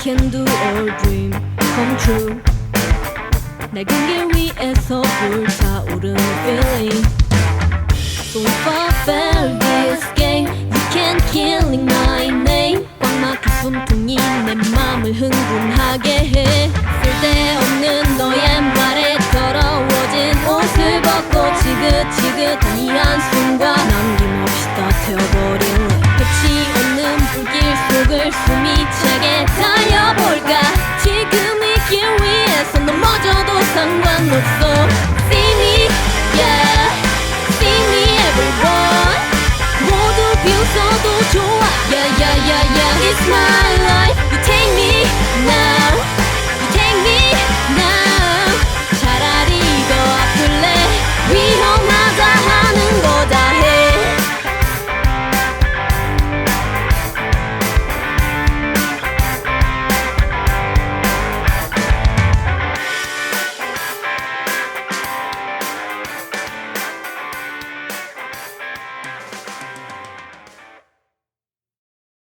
can do all dream come true. 날 공개 위에서 불타오르는 feeling. So if I fail this game, you can't killing my name. 꽉 막힌 숨통이 내 맘을 흥분하게 해. 쓸데없는 너의 말에 더러워진 옷을 벗고 지긋지긋한 이 한숨과 남김없이 다 태워버릴래. 끝이 없는 불길 속을 숨이 차게 달려볼까. 지금 이 길 위에서 넘어져도 상관없어. See me, yeah, see me everyone. 모두 비웃어도 좋아. Yeah, yeah, yeah, yeah, it's mine.